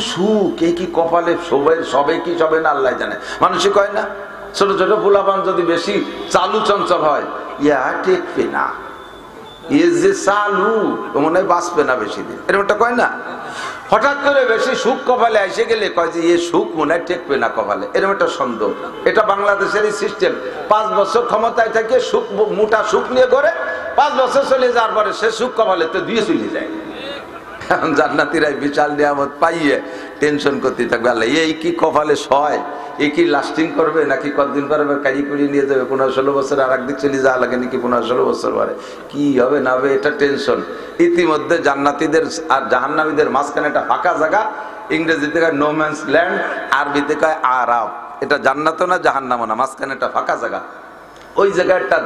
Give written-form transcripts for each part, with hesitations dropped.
সুখ, এই কি কপালে সবে কি সবে না আল্লাহ জানে। মানুষে কয় না, ছোট ছোট পোলাপান যদি বেশি চালু চঞ্চল হয়, ইয়া টেকবে না, এ যে চালু মনে হয় বাঁচবে না বেশি দিন, এরকমটা কয় না। হঠাৎ করে বেশি সুখ কপালে এসে গেলে কয় যে এ সুখ মনে হয় টেকবে না কপালে, এরকম একটা সন্দেহ। এটা বাংলাদেশেরই সিস্টেম। 5 বছর ক্ষমতায় থেকে সুখ, মোটা সুখ নিয়ে করে 5 বছর চলে যাওয়ার পরে সে সুখ কপালে তো দিয়ে চলে যায়। জান্নাতীরাই বিশাল নিয়ামত পাইয়ে টেনশন করতে থাকবে, আল্লাহ এই কি কপালে সয়, এই কি লাস্টিং করবে নাকি কতদিন পরে কাজী করিয়ে নিয়ে যাবে, 15-16 বছর আর একদিক চলে যাওয়া লাগে নাকি 15-16 বছর পরে কি হবে না হবে, এটা টেনশন। ইতিমধ্যে জান্নাতীদের আর জাহান্নামীদের মাঝখানে একটা ফাঁকা জায়গা, ইংরেজিতে কয় নো ম্যানস ল্যান্ড, আরবিতে কয় আরাব। এটা জান্নাতও না জাহান্নামও না, মাঝখানে একটা ফাঁকা জায়গা। ওই জায়গায় একটা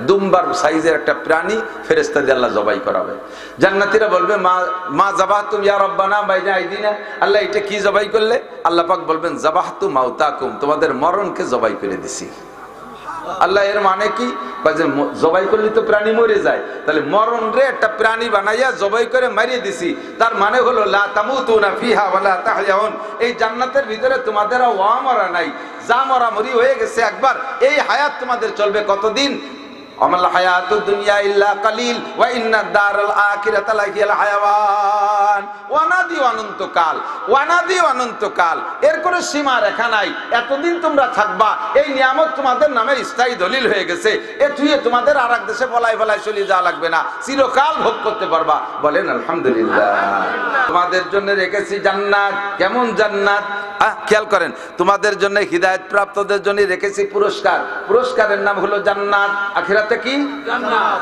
দুম্বার সাইজের একটা প্রাণী ফেরেশতা দিয়ে আল্লাহ জবাই করাবে। জান্নাতীরা বলবে মা জাবাহতুম ইয়া রাব্বানা বাইনা আইদিনা, আল্লাহ এটা কি জবাই করলে? আল্লাহ পাক বলবেন জাবাহতু মাউতাকুম, তোমাদের মরণকে জবাই করে দিছি। আল্লাহ এর মানে কি? জবাই করলে তো প্রাণী মরে যায়, তাহলে মরণ রে একটা প্রাণী বানাইয়া জবাই করে মারিয়ে দিছি। তার মানে হলো লা তামুতুনা ফিহা ওয়ালা তাহয়াউন, এই জান্নাতের ভিতরে তোমাদের ওয়া মরা নাই, যা মরা মরি হয়ে গেছে একবার। এই হায়াত তোমাদের চলবে কতদিন? আমাল হায়াতুদ দুনিয়া ইল্লা কালিল ওয়া ইন্নাদ দারাল আখিরাতা লাহিয়াল হায়াওয়ান। ওয়ানাদি অনন্তকাল, ওয়ানাদি অনন্তকাল, এর কোনো সীমা রেখা নাই। এতদিন তোমরা থাকবা, এই নিয়ামত তোমাদের নামে স্থায়ী দলিল হয়ে গেছে। এ তুই তোমাদের আর এক দেশে বলাই বলাই চলে যাওয়া লাগবে না, চিরকাল ভোগ করতে পারবা। বলেন আলহামদুলিল্লাহ। তোমাদের জন্য রেখেছি জান্নাত। কেমন জান্নাত? খেয়াল করেন, তোমাদের জন্য হিদায়াত প্রাপ্তদের জন্য রেখেছি পুরস্কার। পুরস্কারের নাম হলো জান্নাত। আখিরাতে কি জান্নাত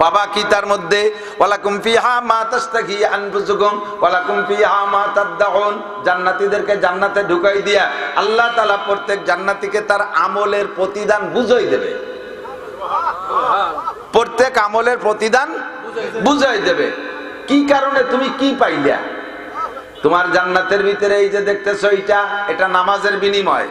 পাবা কি? তার মধ্যে ওয়ালাকুম ফিহা মা তাশতাহি আনফুসুকুম ওয়ালাকুম ফিহা মা তাদউন। জান্নাতীদেরকে জান্নাতে ঢুকাই দিয়া আল্লাহ তাআলা প্রত্যেক জান্নাতীকে তার আমলের প্রতিদান বুঝাই দেবে। প্রত্যেক আমলের প্রতিদান বুঝাই দেবে। কি কারণে তুমি কি পাইলা? তোমার জান্নাতের ভিতরে এই যে দেখতেছো, এটা নামাজের বিনিময়,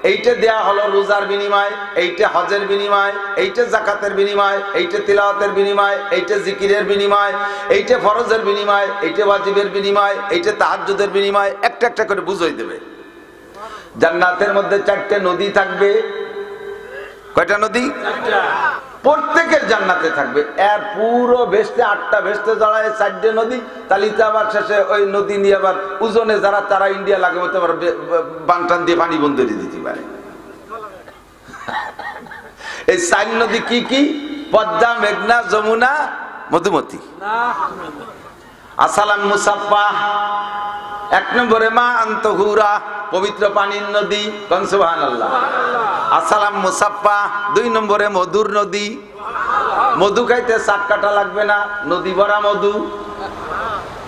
এইটা দেয়া হলো রোজার বিনিময়, এইটা হজের বিনিময়, এইটা যাকাতের বিনিময়, এইটা তিলাওয়াতের বিনিময়, এইটা জিকিরের বিনিময়, এইটা ফরজের বিনিময়, এইটা ওয়াজিবের বিনিময়, এইটা তাহাজ্জুদের বিনিময়। একটা একটা করে বুঝাই দেবে। জান্নাতের মধ্যে 4টে নদী থাকবে। কয়টা নদী? 4টা। প্রত্যেকের জান্নাতে থাকবে। এর পুরো ভেস্তে 8টা ভেস্তে জড়ায় 4টে নদী। তালিতে আবার শেষে ওই নদী নিয়ে আবার ওজনে যারা তারা ইন্ডিয়া লাগে হতে পারে, বানটান দিয়ে পানি বন্ধ করে দিতে পারে। এই 4 নদী কি কি? পদ্মা, মেঘনা, যমুনা, মধুমতি। আসালাম মুসাফফা 1 নম্বরে, মা আনতহুরা পবিত্র পানির নদী। কোন সুবহানাল্লাহ। আসালাম মুসাফফা 2 নম্বরে মধুর নদী। মধু খাইতে 7 কাটা লাগবে না, নদী ভরা মধু।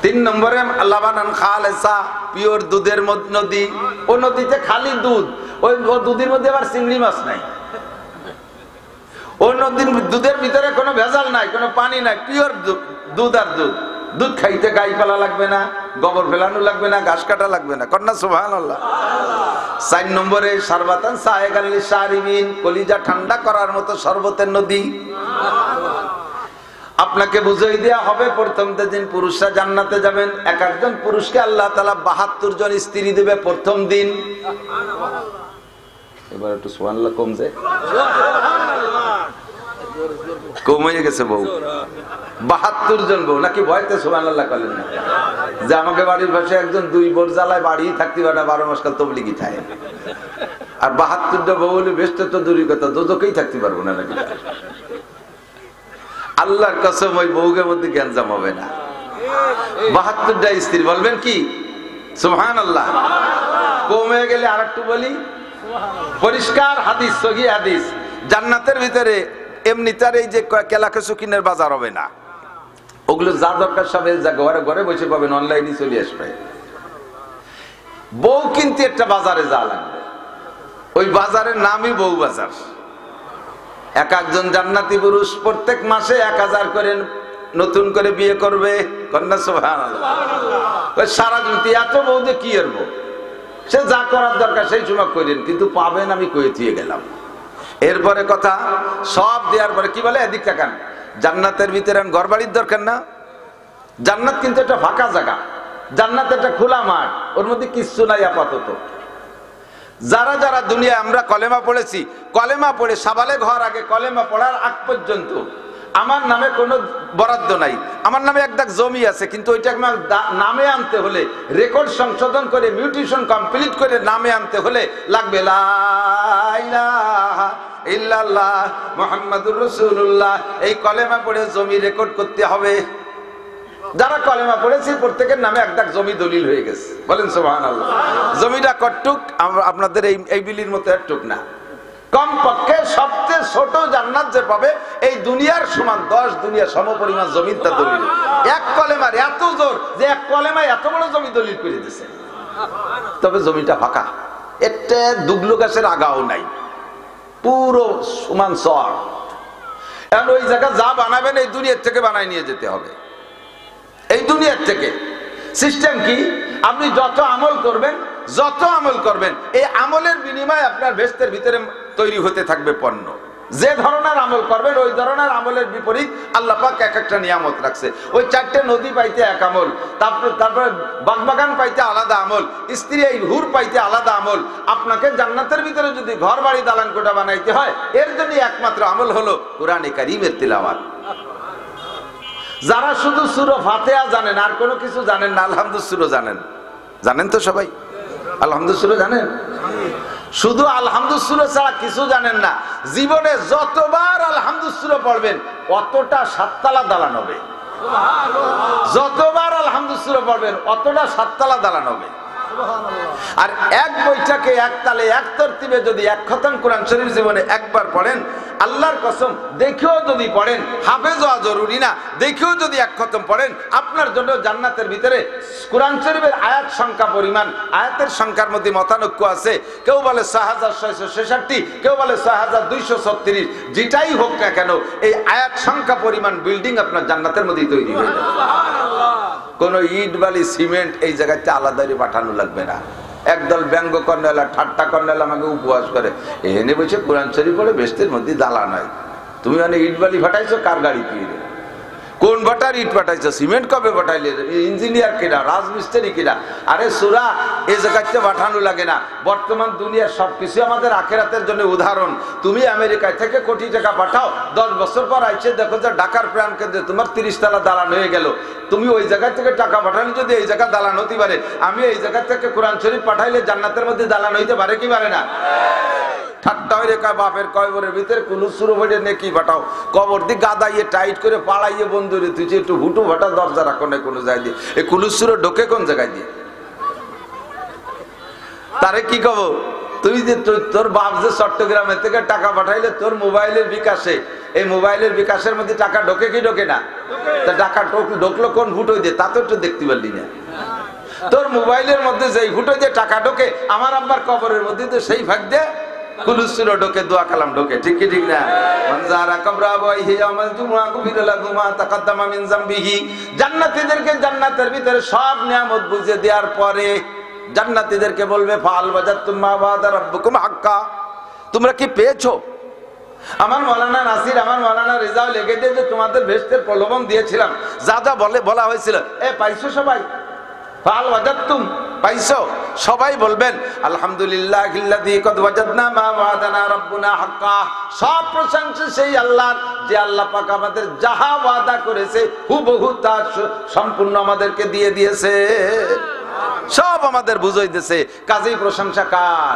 3 নম্বরে লাবানান খালেসা পিওর দুধের নদী। ও নদীতে খালি দুধ, ওই দুধের মধ্যে আবার চিংড়ি মাছ নাই। ওই নদীর দুধের ভিতরে কোনো ভেজাল নাই, কোনো পানি নাই, পিওর দুধ। আর দুধ দুধ খাইতে গাই ফেলা লাগবে না, গোবর ফেলানো লাগবে না, ঘাস কাটা লাগবে না। কন্যা সুবহানাল্লাহ। 4 নম্বরে শারবাতান সায়েগাল লিশারিবিন, কলিজা ঠান্ডা করার মতো শরবতের নদী। আপনাকে বুঝাই দেয়া হবে, প্রথম দিন পুরুষরা জান্নাতে যাবেন। এক একজন পুরুষকে আল্লাহ তাআলা 72 জন স্ত্রী দেবে প্রথম দিন। এবার একটু সুবহানাল্লাহ কম যায়, কম হয়ে গেছে বউ। 72 জন বউ নাকি? ভয়তে সুবহানাল্লাহ বলেন না যে আমাকে বাড়ির পাশে একজন 2 বোর জ্বালায় বাড়ি থাকতে পারে, 12 মাস কাল তবলিগি থাকে। আর 72টা বউ হলে বেস্ট তো দূরই কথা, দোজকেই থাকতে পারবো না নাকি? আল্লাহর কসম ওই বউকের মধ্যে গ্যাঞ্জাম হবে না। 72টা স্ত্রী। বলবেন কি সুবহানাল্লাহ। কমে গেলে আর একটু বলি, পরিষ্কার হাদিস, সহিহ হাদিস, জান্নাতের ভিতরে এমনিতার এই যে কেলাকে সুকিনের বাজার হবে না। ওগুলো যা দরকার সব ঘরে ঘরে বসে পাবেন, অনলাইনে চলে আসবে। বউ কিন্তু একটা বাজারে যা লাগবে, ওই বাজারের নামই বউ বাজার। এক একজন জান্নাতি পুরুষ প্রত্যেক মাসে 1000 করে নতুন করে বিয়ে করবে। কন্যা সুবহানাল্লাহ। ওই সারা দিন এত বউ দিয়ে কি করবো? সে যা করার দরকার সেই সময় করেন, কিন্তু পাবেন আমি কয়ে দিয়ে গেলাম। এরপরে কথা সব দেওয়ার পরে কি বলে, এদিক তাকান, জান্নাতের ভিতরে ঘর বাড়ির দরকার না। জান্নাত কিন্তু একটা ফাঁকা জায়গা, জান্নাত একটা খোলা মাঠ, ওর মধ্যে কিচ্ছু নাই আপাতত। যারা যারা দুনিয়ায় আমরা কলেমা পড়েছি, কলেমা পড়ে সাবালে ঘর আগে কলেমা পড়ার আগ পর্যন্ত আমার নামে কোনো বরাদ্দ নাই। আমার নামে এক দাগ জমি আছে, কিন্তু ওইটা নামে আনতে হলে, রেকর্ড সংশোধন করে মিউটেশন কমপ্লিট করে নামে আনতে হলে লাগবে লা ইলাহা ইল্লাল্লাহ মুহাম্মাদুর রাসূলুল্লাহ। এই কলেমা পড়ে জমি রেকর্ড করতে হবে। যারা কলেমা পড়েছে প্রত্যেকের নামে এক দাগ জমি দলিল হয়ে গেছে, বলেন সুবহানাল্লাহ। জমিটা কতটুক? আপনাদের এই বিলির মতো একটুক না, কমপক্ষে সবচেয়ে ছোট জান্নাত যে পাবে এই দুনিয়ার সমান 10 দুনিয়া সমপরিমাণ জমির তা দলিল। এক কলেমার এত জোর যে এক কলেমায় এত বড় জমি দলিল করে দিয়েছে। তবে জমিটা ফাঁকা, একটা দুগলু গাছের আগাও নাই, পুরো সমান চর। এখন ওই জায়গা যা বানাবেন এই দুনিয়ার থেকে বানায় নিয়ে যেতে হবে। এই দুনিয়ার থেকে সিস্টেম কি? আপনি যত আমল করবেন এই আমলের বিনিময়ে আপনার ভেস্তের ভিতরে তৈরি হতে থাকবে পণ্য। যে ধরনের আমল করবেন ওই ধরনের আমলের বিপরীত আল্লাহ পাক এক একটা নিয়ামত রাখছে। ওই 4টে নদী পাইতে এক আমল, তারপরে বাগবাগান পাইতে আলাদা আমল, স্ত্রী এই হুর পাইতে আলাদা আমল। আপনাকে জান্নাতের ভিতরে যদি ঘর বাড়ি দালান কোঠা বানাইতে হয়, এর জন্য একমাত্র আমল হলো কোরআনে কারীমের তিলাওয়াত। যারা শুধু সূরা ফাতিহা জানেন, আর কোনো কিছু জানেন না, আলহামদুলিল্লাহ জানেন তো সবাই? আলহামদুলিল্লাহ জানেন? শুধু আলহামদুলিল্লাহ ছাড়া কিছু জানেন না। জীবনে যতবার আলহামদুলিল্লাহ পড়বেন অতটা 7 তলা দালান হবে। যতবার আলহামদুলিল্লাহ পড়বেন অতটা 7 তলা দালান হবে। আর এক বৈঠকে এক তালে এক তরতিবে যদি এক খতম কোরআন শরীফ জীবনে একবার পড়েন, আল্লাহর কসম দেখেও যদি পড়েন, হাফেজ হওয়া জরুরি না, দেখেও যদি এক খতম পড়েন, আপনার জন্য জান্নাতের ভিতরে কোরআন শরীফের আয়াত সংখ্যা পরিমাণ, আয়াতের সংখ্যার মধ্যে মতানৈক্য আছে। কেউ বলে 6666, কেউ বলে 6236, যেটাই হোক না কেন এই আয়াত সংখ্যা পরিমাণ বিল্ডিং আপনার জান্নাতের মধ্যে তৈরি হয়ে যাবে। কোনো ইট বালি সিমেন্ট এই জায়গাতে আলাদা পাঠানো লাগবে না। একদল ব্যঙ্গ কর্নেলা ঠাট্টা কর্নেলা আমাকে উপহাস করে, এনে বলছে কোরআন শরীফ পড়ে বেস্তের মধ্যে দালান হয়। তুমি মানে ইট বালি ফাটাইছো, কার গাড়ি দিয়ে? কোন বাটার ইট পাঠাইছো? সিমেন্ট কবে পাঠাইলে? ইঞ্জিনিয়ার কিনা, রাজমিস্ত্রি কিনা? আরে সূরা এই জায়গাতে পাঠানো লাগে না। বর্তমান দুনিয়ার সবকিছু আমাদের আখিরাতের জন্য উদাহরণ। তুমি আমেরিকায় থেকে কোটি টাকা পাঠাও, 10 বছর পর আইসে দেখো যে ঢাকার প্রাণ কেন্দ্রে তোমার 30 তলা দালান হয়ে গেল। তুমি ওই জায়গা থেকে টাকা পাঠালে যদি এই জায়গা দালান হতে পারে, আমি এই জায়গা থেকে কোরআন শরীফ পাঠাইলে জান্নাতের মধ্যে দালান হইতে পারে কি পারে না? ঠাট্টা হয়ে রেখা বাপের কবরের ভিতরে কুলুসুর ভরে নেকি পাঠাও, কবর দিয়ে গাদাইয়ে টাইট করে পাড়াইয়ে বন্ধুরে তুই একটু হুটু ভাটা দরজা রাখো না কোনো জায়গায় দিয়ে। এই কুলুসুর ঢোকে কোন জায়গায় দিয়ে? তারে কি কব? তুই যে তোর বাপ যে চট্টগ্রামের থেকে টাকা পাঠাইলে তোর মোবাইলের বিকাশে, এই মোবাইলের বিকাশের মধ্যে টাকা ঢোকে কি ঢোকে না? তা টাকা ঢোকলো কোন ফুটো দিয়ে তা তো একটু দেখতে পারলি না। তোর মোবাইলের মধ্যে যেই ফুটো দিয়ে টাকা ঢোকে, আমার আব্বার কবরের মধ্যে তো সেই ভাগ দিয়ে কুলুসুর ঢোকে, দোয়া কালাম ঢোকে। ঠিক কি ঠিক না? জান্নাতীদেরকে জান্নাতের ভিতরে সব নিয়ামত বুঝিয়ে দেওয়ার পরে জান্নাতীদেরকে বলবে, ফাল ওয়াজাদতুম মা ওয়াদা রাব্বুকুম হাক্কা, তোমরা কি পেয়েছো? আমার মাওলানা নাসির, আমার মাওলানা রেজাও লেগে দিয়ে যে তোমাদের বেহেশতের প্রলোভন দিয়েছিলাম, যা যা বলা হয়েছিল, পাইছো সবাই? ফাল ওয়াজাদতুম, পাইছো? সবাই বলবেন আলহামদুলিল্লাহিল্লাযী কদ ওয়াজাদনা মা ওয়াদানা রাব্বুনা হাক্কা। সব প্রশংসা সেই আল্লাহর, যে আল্লাহ পাক আমাদের যাহা ওয়াদা করেছে হুবহু তা সম্পূর্ণ আমাদেরকে দিয়ে দিয়েছে, সব আমাদের বুঝাই দিয়েছে। কাজেই প্রশংসা কার?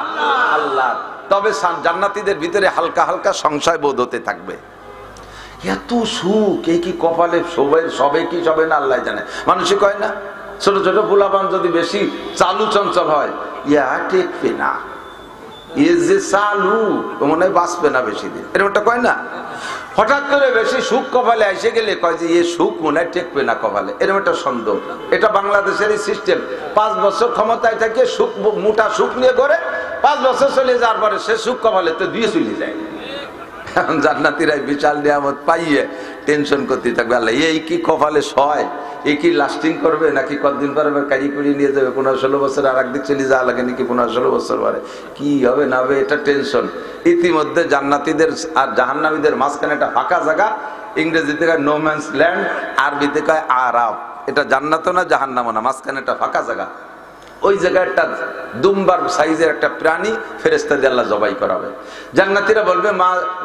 আল্লাহ। তবে জান্নাতীদের ভিতরে হালকা হালকা সংশয় বোধ হতে থাকবে, এত সুখ এই কি কপালে সবে কি সবে না আল্লাহ জানে। মানুষে কয় না, ছোট ছোট পোলাপান যদি বেশি চালু চঞ্চল হয়, ইয়া টেকবে না, যে চালু মনে হয় বাঁচবে না বেশি দিন, এরকমটা কয় না? হঠাৎ করে বেশি সুখ কপালে এসে গেলে কয় যে এ সুখ মনে হয় টেকবে না কপালে, এরকম একটা সন্দেহ। এটা বাংলাদেশের সিস্টেম। 5 বছর ক্ষমতায় থাকে সুখ, মোটা সুখ নিয়ে করে 5 বছর চলে যাওয়ার পরে সে সুখ কপালে তো দিয়ে চলে যায়। জান্নাতীরাই বিশাল নিয়ামত পাইয়ে টেনশন করতে থাকবে, আল্লাহ এই কি কপালে সয়, এ কি লাস্টিং করবে নাকি কতদিন পরে কারি কুড়ি নিয়ে যাবে, 15-16 বছর আর একদিক চলে যাওয়া লাগে নাকি 15-16 বছর পরে, কি হবে না হবে, এটা টেনশন। ইতিমধ্যে জান্নাতীদের আর জাহান্নামীদের মাঝখানে একটা ফাঁকা জায়গা, ইংরেজিতে কয় নো ম্যানস ল্যান্ড, আরবিতে কয় আরাব। এটা জান্নাতও না জাহান্নামও না, মাঝখানে একটা ফাঁকা জায়গা। ওই জায়গায় একটা দুম্বার সাইজের একটা প্রাণী ফেরেশতা দিয়ে আল্লাহ জবাই করাবে। জান্নাতীরা বলবে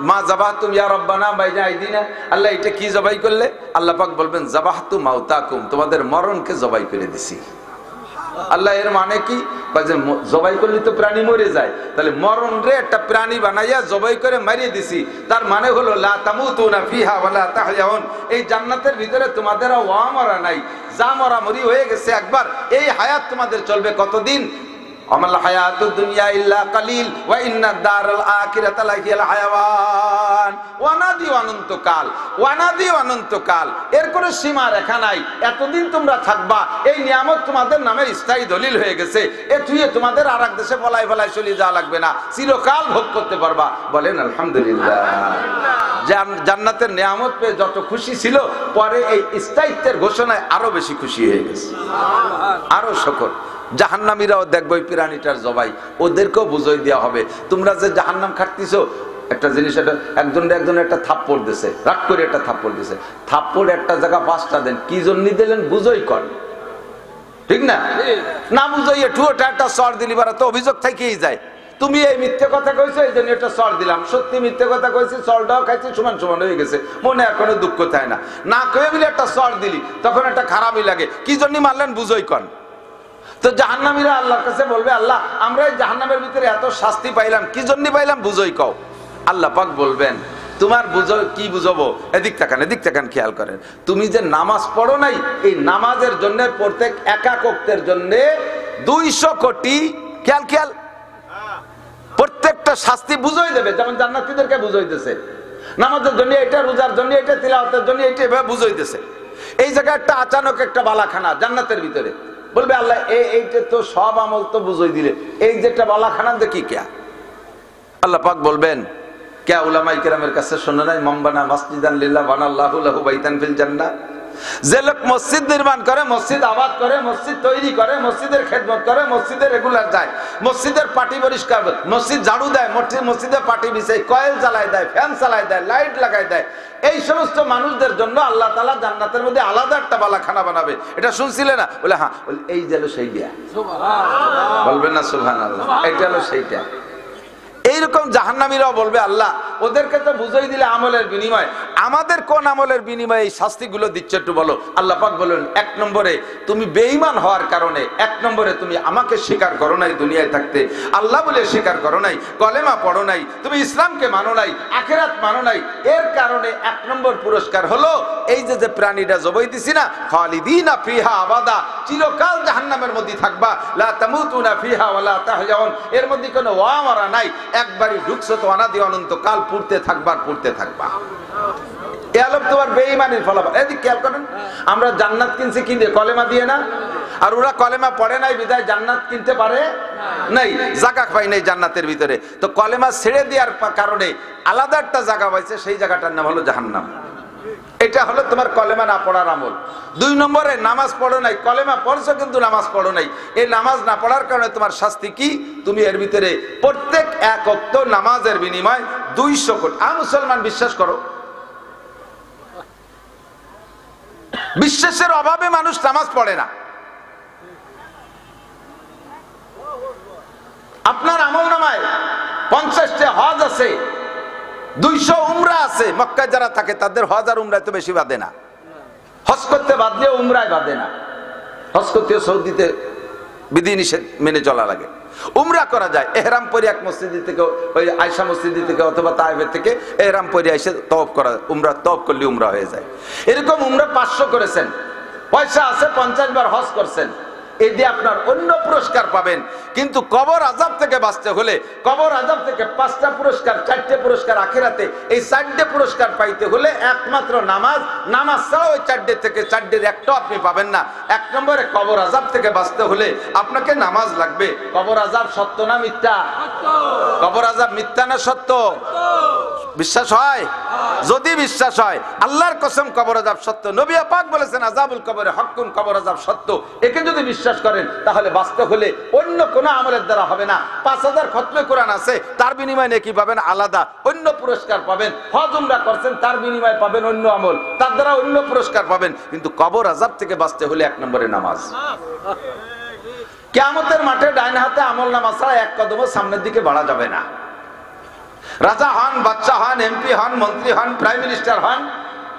মা জাবাহতুম ইয়া রাব্বানা বাইনা আইদিনা, আল্লাহ এটা কি জবাই করলে? আল্লাহ পাক বলবেন জাবাহতু মাউতাকুম, তোমাদের মরণকে জবাই করে দিছি। আল্লাহ এর মানে কি? জবাই করলে তো প্রাণী মরে যায়, তাহলে মরণ রে একটা প্রাণী বানাইয়া জবাই করে মারিয়ে দিছি। তার মানে হলো লা তামুতুনা ফিহা ওয়ালা তাহয়াউন, এই জান্নাতের ভিতরে তোমাদের ওয়া মরা নাই, যা মরামরি হয়ে গেছে একবার, এই হায়াত তোমাদের চলবে কতদিন? আমাল হায়াতুদ দুনিয়া ইল্লা কালিল ওয়া ইন্নাদ দারাল আখিরাতা লাহিয়াল হায়াওয়ান। ওয়ানাদি অনন্তকাল, ওয়ানাদি অনন্তকাল, এর কোনো সীমা রেখা নাই। এতদিন তোমরা থাকবা, এই নিয়ামত তোমাদের নামে স্থায়ী দলিল হয়ে গেছে। এ থুয়ে তোমাদের আর এক দেশে ফলাই ফলাই চলে যাওয়া লাগবে না, চিরকাল ভোগ করতে পারবা। বলেন আলহামদুলিল্লাহ। জান্নাতের নিয়ামত পেয়ে যত খুশি ছিল, পরে এই স্থায়িত্বের ঘোষণায় আরো বেশি খুশি হয়ে গেছে, আরো শকর। জাহান্নামীরাও দেখবো ওই প্রাণীটার জবাই, ওদেরকেও বুঝাই দেওয়া হবে। তোমরা যে জাহান্নাম খাটতিছো, একটা জিনিস, একজন একটা থাপ্পড় দিছে, রাগ করে একটা থাপ্পড় দিছে, থাপ্পড় একটা জায়গা 5টা দেন, কি জন্য দিলেন বুঝই কর, ঠিক না? না বুঝাইয়ে ঠুয়োটা একটা চড় দিলি, বারা তো অভিযোগ থেকেই যায়। তুমি এই মিথ্যে কথা কইছো, এই জন্য একটা চড় দিলাম। সত্যি মিথ্যে কথা কইছি, চড়টাও খাইছি, সমান সমান হয়ে গেছে, মনে এখনো দুঃখ থাকে না। না কয়ে মিলে একটা চড় দিলি, তখন একটা খারাপই লাগে, কি জন্য মারলেন বুঝই কর। তো জাহান্নামীরা আল্লাহর কাছে বলবে, আল্লাহ আমরা এই জাহান্নামের ভিতরে এত শাস্তি পাইলাম, কি জন্য পাইলাম বুঝই কও। আল্লাহ পাক বলবেন, তোমার বুঝো কি বুঝাবো, এদিক তাকান খেয়াল করেন। তুমি যে নামাজ পড়ো নাই, এই নামাজের জন্য প্রত্যেক একাক ওয়াক্তের জন্য 200 কোটি, খেয়াল প্রত্যেকটা শাস্তি বুঝাই দেবে। যেমন জান্নাতীদেরকে বুঝাইতেছে নামাজের জন্য এটা, রোজার জন্য এটা, তিলাওয়াতের জন্য এটা, এভাবে বুঝাইতেছে। এই জায়গায় একটা আচানক একটা বালাখানা জান্নাতের ভিতরে, বলবে আল্লাহ এইটা তো সব আমল তো বুঝাই দিলে, এই যে একটা বালাখানা দেখি ক্যা? আল্লাহ পাক বলবেন, ক্যা উলামায়ে কেরামের কাছে শুনে নাই, মামবানা মাসজিদান লিল্লাহ বানাল্লাহু লাহু বাইতান ফিল জান্নাহ। যে লোক মসজিদ নির্মাণ করে, মসজিদ আবাদ করে, মসজিদ তৈরি করে, মসজিদের খেদমত করে, মসজিদে রেগুলার যায়, মসজিদের পাটি পরিষ্কার, মসজিদ ঝাড়ু দেয়, মসজিদে পাটি বিছায়, কয়েল জ্বালায় দেয়, ফ্যান চালায় দেয়, লাইট লাগায় দেয়, এই সমস্ত মানুষদের জন্য আল্লাহ তাআলা জান্নাতের মধ্যে আলাদা একটা বালাখানা বানাবে। এটা শুনছিলে না? বলে হ্যাঁ, এই যে হলো সেইটা, বলবেন না সুবহানাল্লাহ, এটা হলো সেইটা। এইরকম জাহান্নামীরাও বলবে, আল্লাহ ওদেরকে তো বুঝাই দিলে আমলের বিনিময়, আমাদের কোন আমলের বিনিময়ে এই শাস্তিগুলো দিচ্ছে একটু বলো। আল্লাহ পাক বলেন, 1 নম্বরে তুমি বেঈমান হওয়ার কারণে, 1 নম্বরে তুমি আমাকে স্বীকার করো নাই দুনিয়ায় থাকতে, আল্লাহ বলে স্বীকার করো নাই, কলেমা পড়ো নাই, তুমি ইসলামকে মানো নাই, আখিরাত মানো নাই, এর কারণে 1 নম্বর পুরস্কার হলো এই যে প্রাণীটা জবাই দিছি না, খালিদিনা ফিহা আবাদা, চিরকাল জাহান্নামের মধ্যে থাকবা, লা তামুতুনা ফিহা ওয়ালা তাহয়াউন, এর মধ্যে কোনো ওয়া মারা নাই, একবারই ঢুকছো তো অনাদি অনন্তকাল পড়তে থাকবা। এ আলোক তোমার বেঈমানির ফলাফল। এদিকে খেয়াল করেন, আমরা জান্নাত কিনছি কি দিয়ে? কলেমা দিয়ে না? আর ওরা কলেমা পড়ে নাই বিধায় জান্নাত কিনতে পারে নাই, জায়গা পাই নাই জান্নাতের ভিতরে। তো কলেমা ছেড়ে দেওয়ার কারণে আলাদা একটা জায়গা পাইছে, সেই জায়গাটার নাম হলো জাহান্নাম। এটা হলো তোমার কলেমা না পড়ার আমল। 2 নম্বরে নামাজ পড়ো নাই, কলেমা পড়ছো কিন্তু নামাজ পড়ো নাই, এই নামাজ না পড়ার কারণে তোমার শাস্তি কি? তুমি এর ভিতরে প্রত্যেক 1 ওয়াক্ত নামাজের বিনিময় 200 কোটি। মুসলমান বিশ্বাস করো, বিশ্বাসের অভাবে মানুষ নামাজ পড়ে না। আপনার আমল নামায় 50টা হজ আছে, 200 উমরা আছে। মক্কায় যারা থাকে তাদের হজ আর উমরায় তো বেশি বাঁধে না, হজ করতে বাঁধলেও উমরায় বাঁধে না। হজ করতে সৌদিতে বিধিনিষেধ মেনে চলা লাগে, উমরা করা যায় এহরাম পরে এক মসজিদ থেকে, ওই আয়সা মসজিদ থেকে অথবা তায়েফের থেকে এহরাম পরে এসে তওয়াফ করা, উমরা তওয়াফ করলে উমরা হয়ে যায়। এরকম উমরা 500 করেছেন, পয়সা আছে 50 বার হজ করছেন, এই দিয়ে আপনার অন্য পুরস্কার পাবেন। কিন্তু কবর আযাব থেকে বাঁচতে হলে, কবর আযাব থেকে 5টা পুরস্কার, 4টে পুরস্কার আখিরাতে, এই 4টে পুরস্কার পাইতে হলে একমাত্র নামাজ, নামাজ ছাড়া ওই 4টে থেকে 4টের একটাও আপনি পাবেন না। 1 নম্বরে কবর আযাব থেকে বাঁচতে হলে আপনাকে নামাজ লাগবে। কবর আযাব সত্য না মিথ্যা? কবর আযাব মিথ্যা না সত্য? বিশ্বাস হয়? যদি বিশ্বাস হয়, আল্লাহর কসম কবর আযাব সত্য, নবী পাক বলেছেন আযাবুল কবরে হক্কুন, কবর আযাব সত্য, একে যদি বিশ্বাস করেন তাহলে বাঁচতে হলে অন্য কোনো আমলের দ্বারা হবে না। 5000 খতমে কোরআন আছে, তার বিনিময়ে নেকি পাবেন আলাদা, অন্য পুরস্কার পাবেন। হজ উমরা করছেন, তার বিনিময়ে পাবেন অন্য আমল, তার দ্বারা অন্য পুরস্কার পাবেন। কিন্তু কবর আযাব থেকে বাঁচতে হলে 1 নম্বরে নামাজ। কিয়ামতের মাঠে ডাইন হাতে আমলনামা ছাড়া 1 কদমও সামনের দিকে বাড়া যাবে না। রাজা হন, বাদশা হন, এমপি হন, মন্ত্রী হন, প্রাইম মিনিস্টার হন,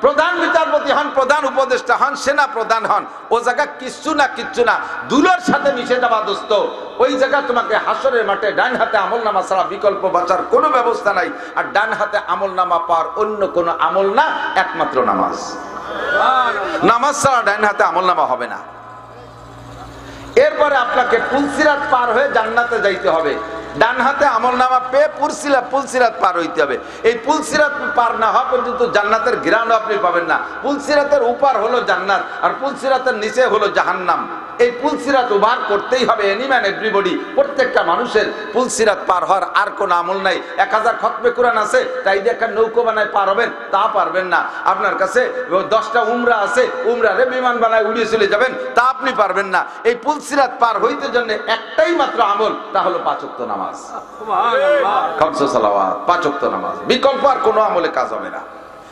প্রধান বিচারপতি হন, প্রধান উপদেষ্টা হন, সেনা প্রধান হন, ও জায়গা কিচ্ছু না দুলোর সাথে মিশে যাওয়া দোস্ত। ওই জায়গা তোমাকে হাসরের মাঠে ডান হাতে আমলনামা ছাড়া বিকল্প বাঁচার কোনো ব্যবস্থা নাই। আর ডান হাতে আমলনামা পাওয়ার অন্য কোনো আমল না, একমাত্র নামাজ। নামাজ ছাড়া ডান হাতে আমলনামা হবে না। এরপরে আপনাকে পুলসিরাত পার হয়ে জান্নাতে যাইতে হবে। ডান হাতে আমলনামা পেয়ে পুলসিরাত পার হইতে হবে। এই পুলসিরাত পার না হওয়া পর্যন্ত জান্নাতের ঘ্রাণ আপনি পাবেন না। পুলসিরাতের উপার হলো জান্নাত, আর পুলসিরাতের নিচে হলো জাহান্নাম। এই পুলসিরাত উবার করতেই হবে, এনিম্যান এভরিবডি, প্রত্যেকটা মানুষের পুলসিরাত পার হওয়ার আর কোনো আমল নাই। 1000 খতমে কোরআন আছে, তাই দিয়ে একটা নৌকো বানায় পার হবেন, তা পারবেন না। আপনার কাছে 10টা উমরা আছে, উমরারে বিমান বানায় উড়িয়ে চলে যাবেন, তা আপনি পারবেন না। এই পুলসিরাত পার হইতে জন্য একটাই মাত্র আমল, তা হলো 5 ওয়াক্ত নামাজ। সুবহানাল্লাহ, 5 ওয়াক্ত নামাজ, বিকল্প আর কোনো আমলে কাজ হবে না।